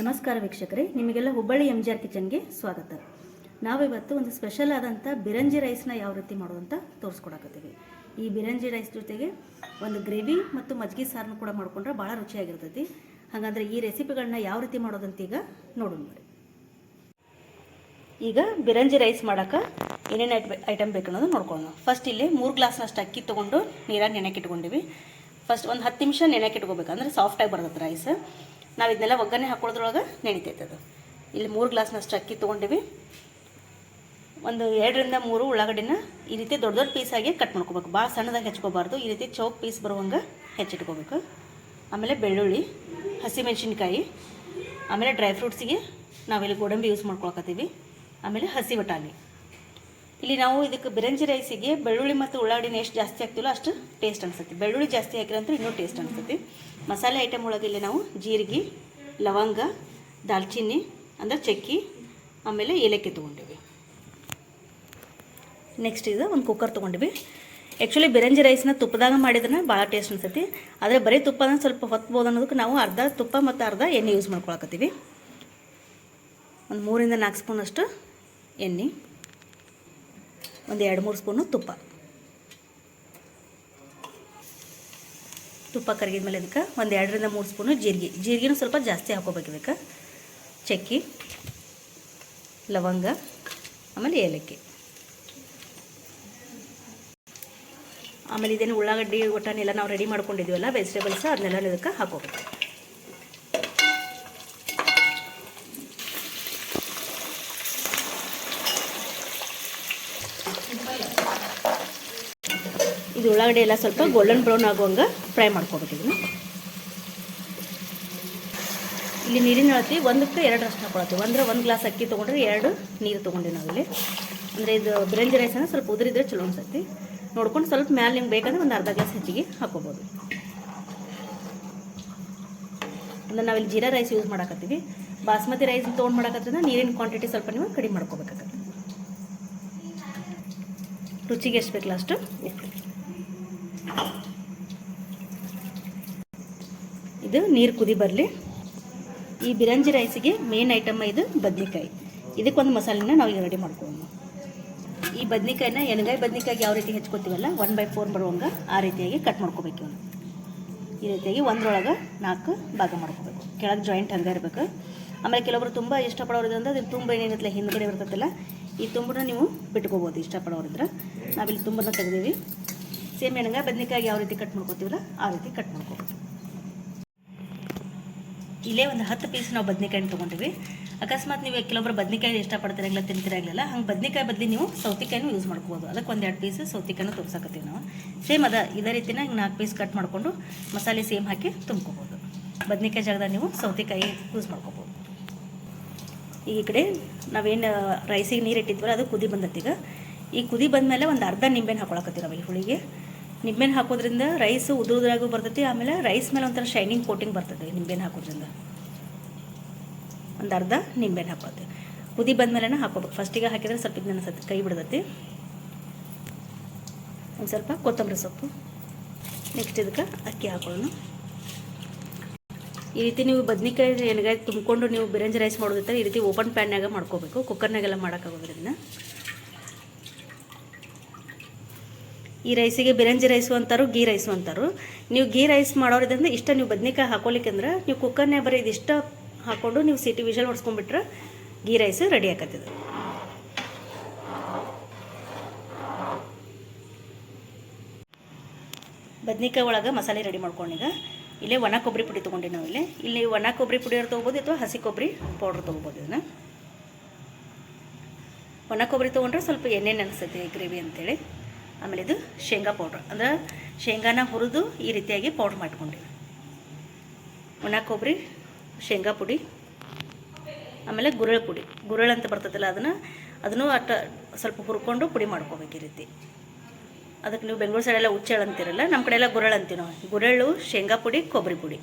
ನಮಸ್ಕಾರ ವೀಕ್ಷಕರೇ, ನಿಮಗೆಲ್ಲ ಹುಬ್ಬಳ್ಳಿ MGR ಕಿಚನ್ಗೆ ಸ್ವಾಗತ. ನಾವಿವತ್ತು ಒಂದು ಸ್ಪೆಷಲ್ ಆದಂಥ ಬಿರಂಜಿ ರೈಸ್ನ ಯಾವ ರೀತಿ ಮಾಡೋದು ಅಂತ ತೋರಿಸ್ಕೊಡಕತ್ತೀವಿ. ಈ ಬಿರಂಜಿ ರೈಸ್ ಜೊತೆಗೆ ಒಂದು ಗ್ರೇವಿ ಮತ್ತು ಮಜ್ಜಿಗೆ ಸಾರನ್ನು ಕೂಡ ಮಾಡ್ಕೊಂಡ್ರೆ ಭಾಳ ರುಚಿಯಾಗಿರ್ತೈತಿ. ಹಾಗಾದರೆ ಈ ರೆಸಿಪಿಗಳನ್ನ ಯಾವ ರೀತಿ ಮಾಡೋದಂತ ಈಗ ನೋಡೋಣ ಬರ್ರಿ. ಈಗ ಬಿರಂಜಿ ರೈಸ್ ಮಾಡೋಕೆ ಏನೇನು ಐಟಮ್ ಬೇಕು ಅನ್ನೋದು ನೋಡ್ಕೊಳ್ಳೋಣ. ಫಸ್ಟ್ ಇಲ್ಲಿ 3 ಗ್ಲಾಸ್ನಷ್ಟು ಅಕ್ಕಿ ತೊಗೊಂಡು ನೀರಾಗಿ ನೆನೆಕ್ಕೆ ಇಟ್ಕೊಂಡಿವಿ. ಫಸ್ಟ್ ಒಂದು 10 ನಿಮಿಷ ನೆನೆಕ್ಕೆ ಇಟ್ಕೋಬೇಕು, ಅಂದರೆ ಸಾಫ್ಟಾಗಿ ಬರ್ತದೆ ರೈಸ್. ನಾವು ಇದನ್ನೆಲ್ಲ ಒಗ್ಗರಣೆ ಹಾಕೊಳ್ಳೋದ್ರೊಳಗೆ ನೆನಿತೈತೆ ಅದು. ಇಲ್ಲಿ 3 ಗ್ಲಾಸ್ನಷ್ಟು ಅಕ್ಕಿ ತೊಗೊಂಡಿವಿ. ಒಂದು 2 ರಿಂದ 3 ಉಳ್ಳಾಗಡ್ಡಿನ ಈ ರೀತಿ ದೊಡ್ಡ ದೊಡ್ಡ ಪೀಸಾಗಿ ಕಟ್ ಮಾಡ್ಕೋಬೇಕು. ಭಾಳ ಸಣ್ಣದಾಗಿ ಹೆಚ್ಕೋಬಾರ್ದು, ಈ ರೀತಿ ಚೌಕ್ ಪೀಸ್ ಬರುವಂಗೆ ಹೆಚ್ಚಿಟ್ಕೋಬೇಕು. ಆಮೇಲೆ ಬೆಳ್ಳುಳ್ಳಿ, ಹಸಿಮೆಣಸಿನ್ಕಾಯಿ, ಆಮೇಲೆ ಡ್ರೈ ಫ್ರೂಟ್ಸಿಗೆ ನಾವಿಲ್ಲಿ ಗೋಡಂಬಿ ಯೂಸ್ ಮಾಡ್ಕೊಳಕತ್ತೀವಿ. ಆಮೇಲೆ ಹಸಿ ಬಟಾಣಿ. ಇಲ್ಲಿ ನಾವು ಇದಕ್ಕೆ ಬಿರಂಜಿ ರೈಸಿಗೆ ಬೆಳ್ಳುಳ್ಳಿ ಮತ್ತು ಉಳ್ಳಾಗಡ್ಡಿನ ಎಷ್ಟು ಜಾಸ್ತಿ ಹಾಕ್ತೀವೋ ಅಷ್ಟು ಟೇಸ್ಟ್ ಅನಿಸುತ್ತೆ. ಬೆಳ್ಳುಳ್ಳಿ ಜಾಸ್ತಿ ಹಾಕಿರಂದ್ರೆ ಇನ್ನೂ ಟೇಸ್ಟ್ ಅನಿಸುತ್ತೆ. ಮಸಾಲೆ ಐಟಮ್ ಒಳಗೆ ಇಲ್ಲಿ ನಾವು ಜೀರಿಗೆ, ಲವಂಗ, ದಾಲ್ಚಿನ್ನಿ ಅಂದರೆ ಚಕ್ಕಿ, ಆಮೇಲೆ ಏಲಕ್ಕಿ ತೊಗೊಂಡಿವಿ. ನೆಕ್ಸ್ಟ್ ಇದು ಒಂದು ಕುಕ್ಕರ್ ತೊಗೊಂಡಿವಿ. ಆ್ಯಕ್ಚುಲಿ ಬಿರಂಜಿ ರೈಸ್ನ ತುಪ್ಪದಾಗ ಮಾಡಿದ್ರೆ ಭಾಳ ಟೇಸ್ಟ್ ಅನಿಸುತ್ತೆ. ಆದರೆ ಬರೀ ತುಪ್ಪನ ಸ್ವಲ್ಪ ಹೊತ್ಬೋದು ಅನ್ನೋದಕ್ಕೆ ನಾವು ಅರ್ಧ ತುಪ್ಪ ಮತ್ತು ಅರ್ಧ ಎಣ್ಣೆ ಯೂಸ್ ಮಾಡ್ಕೊಳಕತ್ತೀವಿ. ಒಂದು 3 ರಿಂದ 4 ಸ್ಪೂನಷ್ಟು ಎಣ್ಣೆ, ಒಂದು 2-3 ಸ್ಪೂನು ತುಪ್ಪ ಕರಗಿದ ಮೇಲೆ ಇದಕ್ಕೆ ಒಂದು 2 ರಿಂದ 3 ಸ್ಪೂನು ಜೀರಿಗೆನೂ ಸ್ವಲ್ಪ ಜಾಸ್ತಿ ಹಾಕೋಬೇಕು. ಇದಕ್ಕೆ ಚಕ್ಕಿ, ಲವಂಗ, ಆಮೇಲೆ ಏಲಕ್ಕಿ, ಆಮೇಲೆ ಇದೇನು ಉಳ್ಳಾಗಡ್ಡಿ ಒಟ್ಟನೆಲ್ಲ ನಾವು ರೆಡಿ ಮಾಡ್ಕೊಂಡಿದ್ದೀವಲ್ಲ ವೆಜಿಟೇಬಲ್ಸ್, ಅದನ್ನೆಲ್ಲ ಇದಕ್ಕೆ ಹಾಕೋಬೇಕು. ಇದು ಉಳ್ಳಾಗಡ್ಡೆ ಎಲ್ಲ ಸ್ವಲ್ಪ ಗೋಲ್ಡನ್ ಬ್ರೌನ್ ಆಗುವಂಗೆ ಫ್ರೈ ಮಾಡ್ಕೋಬೇಕು. ಇದನ್ನು ಇಲ್ಲಿ ನೀರಿನ ಅಳತೆ 1ಕ್ಕೆ 2 ಅಷ್ಟು ಹಾಕೊಳ್ತೀವಿ. ಅಂದರೆ 1 ಗ್ಲಾಸ್ ಅಕ್ಕಿ ತೊಗೊಂಡ್ರೆ 2 ನೀರು ತೊಗೊಂಡಿವಿ ನಾವಿಲ್ಲಿ. ಅಂದರೆ ಇದು ಬಿರಂಜಿ ರೈಸನ್ನು ಸ್ವಲ್ಪ ಉದುರಿದ್ರೆ ಚಲೋ ಅನ್ಸತ್ತೆ. ನೋಡ್ಕೊಂಡು ಸ್ವಲ್ಪ ಮ್ಯಾಲೆ ನಿಮ್ಗೆ ಬೇಕಂದ್ರೆ ಒಂದು ಅರ್ಧ ಗ್ಲಾಸ್ ಹೆಚ್ಚಿಗೆ ಹಾಕೋಬೋದು. ಅಂದರೆ ನಾವಿಲ್ಲಿ ಜೀರಾ ರೈಸ್ ಯೂಸ್ ಮಾಡಕತ್ತೀವಿ. ಬಾಸ್ಮತಿ ರೈಸ್ ತೊಗೊಂಡು ಮಾಡಕತ್ರಿಂದ ನೀರಿನ ಕ್ವಾಂಟಿಟಿ ಸ್ವಲ್ಪ ನೀವು ಕಡಿಮೆ ಮಾಡ್ಕೋಬೇಕಾಗತ್ತೆ. ರುಚಿಗೆ ಎಷ್ಟು ಬೇಕಲ್ಲ ಅಷ್ಟು ಉಪ್ಪು. ಇದು ನೀರು ಕುದಿ ಬರಲಿ. ಈ ಬಿರಂಜಿ ರೈಸಿಗೆ ಮೇನ್ ಐಟಮ್ ಇದು ಬದ್ನಿಕಾಯಿ. ಇದಕ್ಕೊಂದು ಮಸಾಲೆನ ನಾವು ಈಗ ರೆಡಿ ಮಾಡ್ಕೊಳ್ಳೋಣ. ಈ ಬದ್ನಿಕಾಯಿನ ಎಣ್ಗಾಯಿ ಬದ್ನಿಕಾಯಿಗೆ ಯಾವ ರೀತಿ ಹೆಚ್ಕೊತೀವಲ್ಲ 1/4 ಬರುವಂಗೆ ಆ ರೀತಿಯಾಗಿ ಕಟ್ ಮಾಡ್ಕೋಬೇಕು. ಇವನು ಈ ರೀತಿಯಾಗಿ ಒಂದರೊಳಗೆ 4 ಭಾಗ ಮಾಡ್ಕೋಬೇಕು. ಕೆಳಗೆ ಜಾಯಿಂಟ್ ಹಂಗೆ ಇರಬೇಕು. ಆಮೇಲೆ ಕೆಲವೊಬ್ರು ತುಂಬ ಇಷ್ಟಪಡೋದ್ರಿಂದ ಅದನ್ನು ತುಂಬ ಏನಿರುತ್ತಲ್ಲ ಹಿಂದ್ಗಡೆ ಇರ್ತೈತಲ್ಲ, ಈ ತುಂಬನ್ನ ನೀವು ಬಿಟ್ಕೋಬೋದು ಇಷ್ಟಪಡೋರಿದ್ರೆ. ನಾವಿಲ್ಲಿ ತುಂಬನ್ನು ತೆಗೆದೀವಿ. ಸೇಮ್ ಎಣ್ಗಾಯಿ ಬದ್ನಿಕಾಯಿಗೆ ಯಾವ ರೀತಿ ಕಟ್ ಮಾಡ್ಕೋತೀವಲ್ಲ ಆ ರೀತಿ ಕಟ್ ಮಾಡ್ಕೋಬೇಕು. ಇಲ್ಲೇ ಒಂದು 10 ಪೀಸ್ ನಾವು ಬದ್ನಿಕಾಯಿನ ತೊಗೊಂಡಿವಿ. ಅಕಸ್ಮಾತ್ ನೀವು ಕೆಲವೊಬ್ಬರು ಬದ್ನಿಕಾಯಿ ಇಷ್ಟಪಡ್ತಿರಾಗಲ್ಲ, ತಿಂತಿರಾಗಲಿಲ್ಲ, ಹಂಗೆ ಬದ್ನಿಕಾಯಿ ಬದಲಿ ನೀವು ಸೌತಿಕಾಯಿನೂ ಯೂಸ್ ಮಾಡ್ಕೋಬೋದು. ಅದಕ್ಕೆ 1-2 ಪೀಸ್ ಸೌತಿಕಾಯಿನೂ ತೋರ್ಸಕತ್ತೀವಿ ನಾವು. ಸೇಮ್ ಇದೇ ರೀತಿನ ಹಿಂಗೆ 4 ಪೀಸ್ ಕಟ್ ಮಾಡಿಕೊಂಡು ಮಸಾಲೆ ಸೇಮ್ ಹಾಕಿ ತುಂಬ್ಕೋಬೋದು. ಬದ್ನಿಕಾಯಿ ಜಾಗದಾಗ ನೀವು ಸೌತಿಕಾಯಿ ಯೂಸ್ ಮಾಡ್ಕೋಬೋದು. ಈ ಕಡೆ ನಾವೇನು ರೈಸಿಗೆ ನೀರು ಇಟ್ಟಿದ್ವಲ್ಲ ಅದು ಕುದಿ ಬಂದತ್ತೀಗ. ಈ ಕುದಿ ಬಂದಮೇಲೆ ಒಂದು ಅರ್ಧ ನಿಂಬೆಹಣ್ಣು ಹಾಕೊಳಕತ್ತೀವಿ ನಾವಿಲ್ಲಿ ಹುಳಿಗೆ. ನಿಂಬೆಹಣ್ಣು ಹಾಕೋದ್ರಿಂದ ರೈಸ್ ಉದುರುದ್ರಾಗೂ ಬರ್ತೈತಿ. ಆಮೇಲೆ ರೈಸ್ ಮೇಲೆ ಒಂಥರ ಶೈನಿಂಗ್ ಕೋಟಿಂಗ್ ಬರ್ತದೆ ನಿಂಬೆಹಣ್ಣು ಹಾಕೋದ್ರಿಂದ. ಒಂದು ಅರ್ಧ ನಿಂಬೆಹಣ್ಣು ಹಾಕೋತೀವಿ. ಕುದಿ ಬಂದಮೇಲೆ ಹಾಕೋಬೇಕು. ಫಸ್ಟಿಗೆ ಹಾಕಿದರೆ ಸ್ವಲ್ಪ ಇದನ್ನ ಅನ್ಸುತ್ತೆ ಕೈ ಬಿಡ್ತೈತಿ. ಒಂದು ಸ್ವಲ್ಪ ಕೊತ್ತಂಬರಿ ಸೊಪ್ಪು. ನೆಕ್ಸ್ಟ್ ಇದಕ್ಕೆ ಅಕ್ಕಿ ಹಾಕೊಳ್ಳೋಣ. ಈ ರೀತಿ ನೀವು ಬದ್ನಿಕಾಯಿ ಎಣ್ಗಾಯಿ ತುಂಬಿಕೊಂಡು ನೀವು ಬಿರಂಜಿ ರೈಸ್ ಮಾಡೋದಿರ್ತಾರೆ ಈ ರೀತಿ ಓಪನ್ ಪ್ಯಾನ್ಯಾಗ ಮಾಡ್ಕೋಬೇಕು. ಕುಕ್ಕರ್ನಾಗೆಲ್ಲ ಮಾಡೋಕ್ಕಾಗೋದ್ರಿಂದ. ಈ ರೈಸಿಗೆ ಬಿರಂಜಿ ರೈಸು ಅಂತಾರು, ಗೀ ರೈಸು ಅಂತಾರು. ನೀವು ಗೀ ರೈಸ್ ಮಾಡೋದ್ರಿಂದ ಇಷ್ಟ ನೀವು ಬದ್ನಿಕಾಯಿ ಹಾಕೋಲಿಕ್ಕಂದ್ರೆ ನೀವು ಕುಕ್ಕರ್ನಾಗ ಬರೀ ಇದಿಷ್ಟ ಹಾಕ್ಕೊಂಡು ನೀವು ಸಿಟಿ ವಿಷಲ್ ಹೊಡ್ಸ್ಕೊಂಡ್ಬಿಟ್ರೆ ಗೀ ರೈಸ್ ರೆಡಿ ಆಕತ್ತಿದೆ. ಬದ್ನಿಕಾಯಿ ಒಳಗೆ ಮಸಾಲೆ ರೆಡಿ ಮಾಡ್ಕೊಂಡಿದ್ದ ಇಲ್ಲೇ ಒಣ ಕೊಬ್ಬರಿ ಪುಡಿ ತೊಗೊಂಡು ನಾವು ಇಲ್ಲಿ ಒಣ ಕೊಬ್ಬರಿ ಪುಡಿಯವ್ರು ತೊಗೋಬೋದು ಅಥವಾ ಹಸಿ ಕೊಬ್ಬರಿ ಪೌಡ್ರ್ ತೊಗೋಬೋದು. ಇದನ್ನು ಒಣ ಕೊಬ್ಬರಿ ತೊಗೊಂಡ್ರೆ ಸ್ವಲ್ಪ ಎಣ್ಣೆ ನೆನೆಸುತ್ತೆ ಗ್ರೇವಿ ಅಂತೇಳಿ. ಆಮೇಲೆ ಇದು ಶೇಂಗಾ ಪೌಡ್ರ್, ಅಂದ್ರೆ ಶೇಂಗಾನ ಹುರಿದು ಈ ರೀತಿಯಾಗಿ ಪೌಡ್ರ್ ಮಾಡ್ಕೊಂಡಿವಿ. ಒಣ ಕೊಬ್ಬರಿ, ಶೇಂಗಾ ಪುಡಿ, ಆಮೇಲೆ ಗುರಳ್ ಅಂತ ಬರ್ತದಲ್ಲ ಅದನ್ನು ಸ್ವಲ್ಪ ಹುರ್ಕೊಂಡು ಪುಡಿ ಮಾಡ್ಕೋಬೇಕು ಈ ರೀತಿ. ಅದಕ್ಕೆ ನೀವು ಬೆಂಗಳೂರು ಸೈಡೆಲ್ಲ ಉಚ್ಚೆಳು ಅಂತಿರಲ್ಲ, ನಮ್ಮ ಕಡೆ ಎಲ್ಲ ಗುರಳ್ ಅಂತೀವಿ ನಾವು. ಗುರಳು, ಶೇಂಗಾ ಪುಡಿ, ಕೊಬ್ಬರಿ ಪುಡಿ.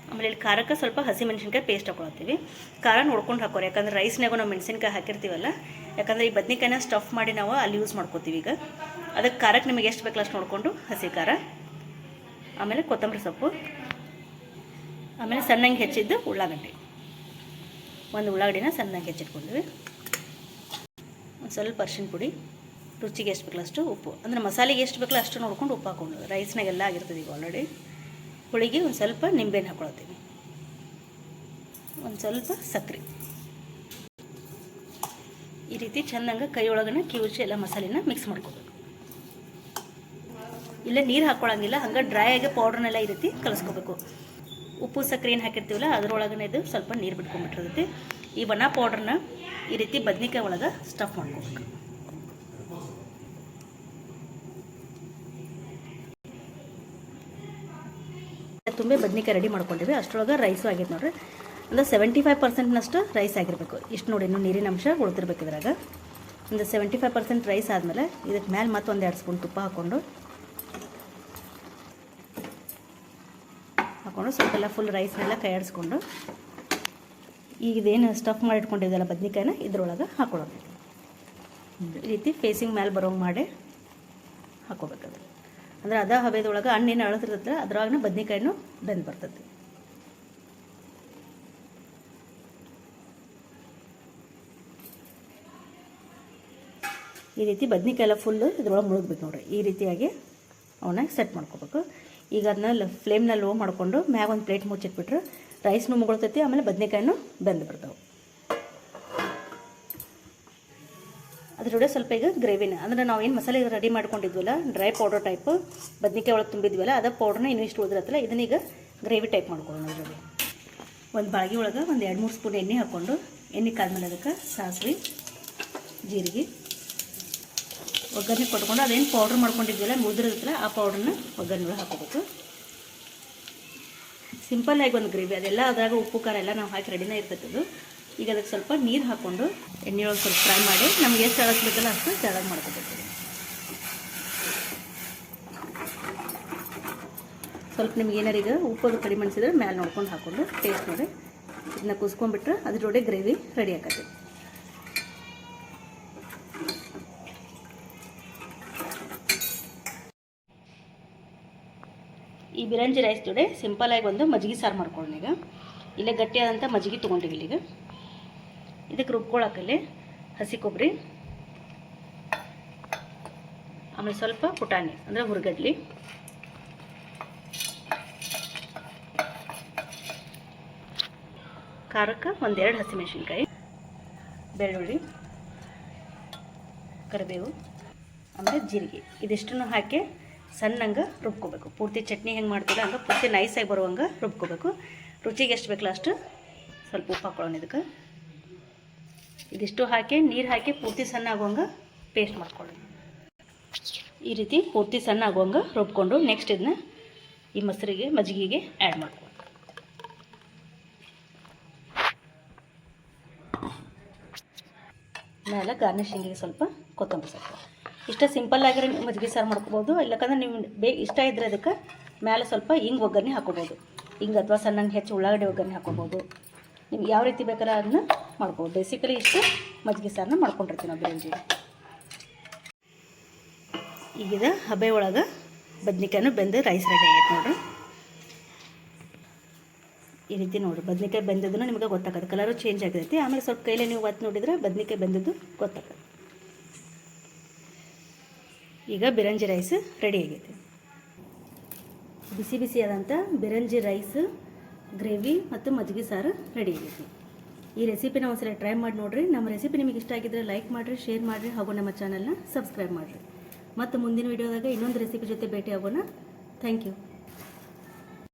ಆಮೇಲೆ ಇಲ್ಲಿ ಖಾರಕ್ಕೆ ಸ್ವಲ್ಪ ಹಸಿಮೆಣಸಿನ್ಕಾಯಿ ಪೇಸ್ಟ್ ಹಾಕೊಳ್ತೀವಿ. ಖಾರ ನೋಡ್ಕೊಂಡು ಹಾಕೋರಿ, ಯಾಕಂದ್ರೆ ರೈಸ್ನಾಗೂ ನಾವು ಮೆಣಸಿನ್ಕಾಯಿ ಹಾಕಿರ್ತೀವಲ್ಲ. ಯಾಕಂದರೆ ಈ ಬದ್ನಿಕಾಯಿನ ಸ್ಟಫ್ ಮಾಡಿ ನಾವು ಅಲ್ಲಿ ಯೂಸ್ ಮಾಡ್ಕೋತೀವಿ. ಈಗ ಅದಕ್ಕೆ ಖಾರಕ್ಕೆ ನಿಮಗೆ ಎಷ್ಟು ಬೇಕಲ್ಲ ಅಷ್ಟು ನೋಡಿಕೊಂಡು ಹಸಿ ಖಾರ, ಆಮೇಲೆ ಕೊತ್ತಂಬರಿ ಸೊಪ್ಪು, ಆಮೇಲೆ ಸಣ್ಣಂಗೆ ಹೆಚ್ಚಿದ್ದು ಉಳ್ಳಾಗಡ್ಡಿ, ಒಂದು ಉಳ್ಳಾಗಡ್ಡಿನ ಸಣ್ಣಂಗೆ ಹೆಚ್ಚಿಟ್ಕೊಂಡ್ವಿ. ಒಂದು ಸ್ವಲ್ಪ ಅರಿಶಿನ ಪುಡಿ, ರುಚಿಗೆ ಎಷ್ಟು ಬೇಕಲ್ಲ ಅಷ್ಟು ಉಪ್ಪು, ಅಂದರೆ ಮಸಾಲೆಗೆ ಎಷ್ಟು ಬೇಕಲ್ಲ ಅಷ್ಟು ನೋಡ್ಕೊಂಡು ಉಪ್ಪು ಹಾಕೊಂಡು, ರೈಸ್ನಾಗೆಲ್ಲ ಆಗಿರ್ತದೆ ಈಗ ಆಲ್ರೆಡಿ. ಹುಳಿಗೆ ಒಂದು ಸ್ವಲ್ಪ ನಿಂಬೆಹಣ್ಣು ಹಾಕ್ಕೊಳ್ತೀವಿ, ಒಂದು ಸ್ವಲ್ಪ ಸಕ್ಕರೆ. ಈ ರೀತಿ ಚೆಂದಂಗೆ ಕೈ ಒಳಗನೆ ಕಿವುಚಿ ಎಲ್ಲ ಮಸಾಲೆನ ಮಿಕ್ಸ್ ಮಾಡ್ಕೋಬೇಕು. ಇಲ್ಲೇ ನೀರು ಹಾಕ್ಕೊಳಂಗಿಲ್ಲ, ಹಂಗೆ ಡ್ರೈ ಆಗಿ ಪೌಡ್ರನ್ನೆಲ್ಲ ಈ ರೀತಿ ಕಲಿಸ್ಕೋಬೇಕು. ಉಪ್ಪು ಸಕ್ಕರೆ ಏನು ಹಾಕಿರ್ತೀವಲ್ಲ ಅದರೊಳಗನೆ ಇದು ಸ್ವಲ್ಪ ನೀರು ಬಿಟ್ಕೊಂಡ್ಬಿಟ್ಟಿರ್ತೈತಿ. ಈ ಬಣ್ಣ ಪೌಡ್ರನ್ನ ಈ ರೀತಿ ಬದ್ನಿಕಾಯಿ ಒಳಗೆ ಸ್ಟಫ್ ಮಾಡ್ಕೋಬೇಕು. ತುಂಬಿ ಬದ್ನಿಕಾಯಿ ರೆಡಿ ಮಾಡ್ಕೊಂಡಿವಿ. ಅಷ್ಟರೊಳಗೆ ರೈಸು ಆಗೈತೆ ನೋಡಿರಿ, ಅಂದರೆ 75% ರೈಸ್ ಆಗಿರಬೇಕು. ಇಷ್ಟು ನೋಡಿ, ಇನ್ನೂ ನೀರಿನ ಅಂಶ ಉಳ್ತಿರ್ಬೇಕು ಇದ್ರಾಗ. ಒಂದು 75% ರೈಸ್ ಆದಮೇಲೆ ಇದಕ್ಕೆ ಮೇಲೆ ಮತ್ತೆ ಒಂದು 2 ಸ್ಪೂನ್ ತುಪ್ಪ ಹಾಕ್ಕೊಂಡು ಸ್ವಲ್ಪ ಎಲ್ಲ ಫುಲ್ ರೈಸ್ನೆಲ್ಲ ಕೈ ಆಡಿಸ್ಕೊಂಡು ಈಗ ಇದೇನು ಸ್ಟಫ್ ಮಾಡಿ ಇಟ್ಕೊಂಡಿದ್ದೆಲ್ಲ ಬದ್ನಿಕಾಯಿನ ಇದ್ರೊಳಗೆ ಹಾಕೊಳ್ಳೋದು. ಈ ರೀತಿ ಫೇಸಿಂಗ್ ಮೇಲೆ ಬರೋಂಗೆ ಮಾಡಿ ಹಾಕೋಬೇಕದು. ಅಂದರೆ ಅದ ಹಬೆದೊಳಗೆ ಹಣ್ಣೇನು ಅಳತಿರ್ತದೆ ಅದ್ರೊಳಗೆ ಬದ್ನಿಕಾಯಿನೂ ಬೆಂದು ಬರ್ತದೆ. ಈ ರೀತಿ ಬದ್ನಿಕಾಯಿ ಎಲ್ಲ ಫುಲ್ಲು ಇದ್ರೊಳಗೆ ಮುಳುಗ್ಬೇಕು ನೋಡ್ರಿ. ಈ ರೀತಿಯಾಗಿ ಅವನ್ನ ಸೆಟ್ ಮಾಡ್ಕೋಬೇಕು. ಈಗ ಅದನ್ನ ಫ್ಲೇಮ್ನ ಲೋ ಮಾಡಿಕೊಂಡು ಮ್ಯಾಗ ಒಂದು ಪ್ಲೇಟ್ ಮುಚ್ಚಿಟ್ಬಿಟ್ರೆ ರೈಸ್ನೂ ಮುಗೊಳ್ತೈತಿ, ಆಮೇಲೆ ಬದ್ನಿಕಾಯಿನೂ ಬೆಂದು ಬಿಡ್ತಾವೆ. ಅದ್ರ ಜೊತೆ ಸ್ವಲ್ಪ ಈಗ ಗ್ರೇವಿನ, ಅಂದರೆ ನಾವು ಏನು ಮಸಾಲೆ ರೆಡಿ ಮಾಡ್ಕೊಂಡಿದ್ವಲ್ಲ ಡ್ರೈ ಪೌಡರ್ ಟೈಪ್ ಬದ್ನಿಕಾಯಿ ಒಳಗೆ ತುಂಬಿದ್ವಲ್ಲ ಅದ ಪೌಡ್ರನ್ನ ಇನ್ನೂ ಇಷ್ಟು ಉಳಿದಿರತ್ತಲ್ಲ ಇದನ್ನೀಗ ಗ್ರೇವಿ ಟೈಪ್ ಮಾಡ್ಕೊಳ್ಳೋಣ. ಅದರಲ್ಲಿ ಒಂದು ಬಾಳಿಗೆ ಒಳಗೆ ಒಂದು 2-3 ಸ್ಪೂನ್ ಎಣ್ಣೆ ಹಾಕ್ಕೊಂಡು, ಎಣ್ಣೆ ಕಾದ್ಮೇಲೆ ಅದಕ್ಕೆ ಸಾಸಿವೆ, ಜೀರಿಗೆ, ಒಗ್ಗರಣೆ ಕೊಟ್ಕೊಂಡು ಅದೇನು ಪೌಡ್ರ್ ಮಾಡ್ಕೊಂಡಿದ್ವಲ್ಲ ಮುದ್ರಿರುತ್ತಲ್ಲ ಆ ಪೌಡ್ರನ್ನ ಒಗ್ಗರಣೆ ಒಳಗೆ ಹಾಕೋಬೇಕು. ಸಿಂಪಲ್ಲಾಗಿ ಒಂದು ಗ್ರೇವಿ, ಅದೆಲ್ಲ ಅದ್ರಾಗ ಉಪ್ಪು ಖಾರ ಎಲ್ಲ ನಾವು ಹಾಕಿ ರೆಡಿನೇ ಇರ್ತೈತದು. ಈಗ ಅದಕ್ಕೆ ಸ್ವಲ್ಪ ನೀರು ಹಾಕ್ಕೊಂಡು ಎಣ್ಣೆ ಒಳಗೆ ಸ್ವಲ್ಪ ಫ್ರೈ ಮಾಡಿ ನಮ್ಗೆ ಎಷ್ಟು ಅಳಸ್ಬೇಕಲ್ಲ ಅಷ್ಟು ತೆಳಗೆ ಮಾಡ್ಕೋಬೇಕು. ಸ್ವಲ್ಪ ನಿಮ್ಗೆ ಏನಾರು ಈಗ ಉಪ್ಪದು ಕಡಿಮೆ ಅನಿಸಿದ್ರೆ ಮೇಲೆ ನೋಡ್ಕೊಂಡು ಹಾಕ್ಕೊಂಡು ಟೇಸ್ಟ್ ನೋಡಿ ಇದನ್ನ ಕುಸ್ಕೊಂಡ್ಬಿಟ್ರೆ ಅದ್ರ ಜೋಡಿ ಗ್ರೇವಿ ರೆಡಿ ಆಗತ್ತೆ. ಈ ಬಿರಂಜಿ ರೈಸ್ ಜೊತೆ ಸಿಂಪಲಾಗಿ ಒಂದು ಮಜ್ಜಿಗೆ ಸಾರು ಮಾಡ್ಕೊಳ್ಳೋಣ. ಈಗ ಇಲ್ಲೇ ಗಟ್ಟಿಯಾದಂಥ ಮಜ್ಜಿಗೆ ತೊಗೊಂಡಿವಿ. ಇಲ್ಲಿಗೆ ಇದಕ್ಕೆ ರುಬ್ಕೊಳಕ್ಕಲ್ಲಿ ಹಸಿ ಕೊಬ್ಬರಿ, ಆಮೇಲೆ ಸ್ವಲ್ಪ ಪುಟಾಣಿ ಅಂದರೆ ಹುರ್ಗಡ್ಲಿ, ಖಾರಕ್ಕೆ 1-2 ಹಸಿಮೆಣಸಿನ್ಕಾಯಿ, ಬೆಳ್ಳುಳ್ಳಿ, ಕರಿಬೇವು, ಆಮೇಲೆ ಜೀರಿಗೆ, ಇದಿಷ್ಟನ್ನು ಹಾಕಿ ಸಣ್ಣಂಗೆ ರುಬ್ಕೋಬೇಕು. ಪೂರ್ತಿ ಚಟ್ನಿ ಹೆಂಗೆ ಮಾಡ್ತೀವಿ ಹಂಗೆ ಪೂರ್ತಿ ನೈಸಾಗಿ ಬರುವಂಗೆ ರುಬ್ಕೋಬೇಕು. ರುಚಿಗೆ ಎಷ್ಟು ಬೇಕಲ್ಲ ಅಷ್ಟು ಸ್ವಲ್ಪ ಉಪ್ಪು ಹಾಕೊಳ್ಳೋಣ. ಇದಕ್ಕೆ ಇದಿಷ್ಟು ಹಾಕಿ ನೀರು ಹಾಕಿ ಪೂರ್ತಿ ಸಣ್ಣ ಆಗುವಂಗೆ ಪೇಸ್ಟ್ ಮಾಡ್ಕೊಳ್ಳೋಣ. ಈ ರೀತಿ ಪೂರ್ತಿ ಸಣ್ಣ ಆಗುವಂಗೆ ರುಬ್ಕೊಂಡು ನೆಕ್ಸ್ಟ್ ಇದನ್ನ ಈ ಮೊಸರಿಗೆ ಮಜ್ಜಿಗೆಗೆ ಆ್ಯಡ್ ಮಾಡ್ಕೊಳ್ಳೋಣ. ಮೇಲೆ ಗಾರ್ನಿಷಿಂಗಿಗೆ ಸ್ವಲ್ಪ ಕೊತ್ತಂಬರಿ ಸೊಪ್ಪು. ಇಷ್ಟ ಸಿಂಪಲ್ಲಾಗಿರೋ ಮಜ್ಜಿಗೆ ಸಾರು ಮಾಡ್ಕೋಬೋದು. ಇಲ್ಲಕಂದ್ರೆ ನೀವು ಇಷ್ಟ ಇದ್ದರೆ ಅದಕ್ಕೆ ಮೇಲೆ ಸ್ವಲ್ಪ ಹಿಂಗೆ ಒಗ್ಗರಣೆ ಹಾಕೋಬೋದು. ಹಿಂಗೆ ಅಥವಾ ಸಣ್ಣಂಗೆ ಹೆಚ್ಚು ಉಳ್ಳಾಗಡ್ಡೆ ಒಗ್ಗರಣೆ ಹಾಕೋಬೋದು. ನಿಮ್ಗೆ ಯಾವ ರೀತಿ ಬೇಕಾದ್ರೆ ಅದನ್ನ ಮಾಡ್ಬೋದು. ಬೇಸಿಕಲಿ ಇಷ್ಟು ಮಜ್ಜಿಗೆ ಸಾರನ್ನ ಮಾಡ್ಕೊಂಡಿರ್ತೀವಿ ನಾವು ಬಿರಂಜಿ. ಈಗಿದ ಹಬೆ ಒಳಗೆ ಬದ್ನಿಕಾಯಿನೂ ಬೆಂದು ರೈಸ್ ರೆಡಿ ಆಗೈತೆ ನೋಡ್ರಿ. ಈ ರೀತಿ ನೋಡಿರಿ ಬದ್ನಿಕಾಯಿ ಬೆಂದದನ್ನು ನಿಮಗೆ ಗೊತ್ತಾಗತ್ತೆ. ಕಲರು ಚೇಂಜ್ ಆಗಿರುತ್ತೆ. ಆಮೇಲೆ ಸ್ವಲ್ಪ ಕೈಲೇ ನೀವು ಒತ್ತು ನೋಡಿದ್ರೆ ಬದ್ನಿಕಾಯಿ ಬೆಂದದ್ದು ಗೊತ್ತಾಗತ್ತೆ. ಈಗ ಬಿರಂಜಿ ರೈಸ್ ರೆಡಿ ಆಗೈತೆ. ಬಿಸಿ ಬಿಸಿಯಾದಂಥ ಬಿರಂಜಿ ರೈಸ್, ಗ್ರೇವಿ ಮತ್ತು ಮಜ್ಜಿಗೆ ಸಾರು ರೆಡಿ ಆಗೈತಿ. ಈ ರೆಸಿಪಿನ ಒಂದ್ಸಲ ಟ್ರೈ ಮಾಡಿ ನೋಡಿರಿ. ನಮ್ಮ ರೆಸಿಪಿ ನಿಮಗೆ ಇಷ್ಟ ಆಗಿದ್ದರೆ ಲೈಕ್ ಮಾಡಿರಿ, ಶೇರ್ ಮಾಡಿರಿ, ಹಾಗೂ ನಮ್ಮ ಚಾನಲ್ನ ಸಬ್ಸ್ಕ್ರೈಬ್ ಮಾಡಿರಿ. ಮತ್ತು ಮುಂದಿನ ವೀಡಿಯೋದಾಗ ಇನ್ನೊಂದು ರೆಸಿಪಿ ಜೊತೆ ಭೇಟಿ ಆಗೋಣ. Thank you.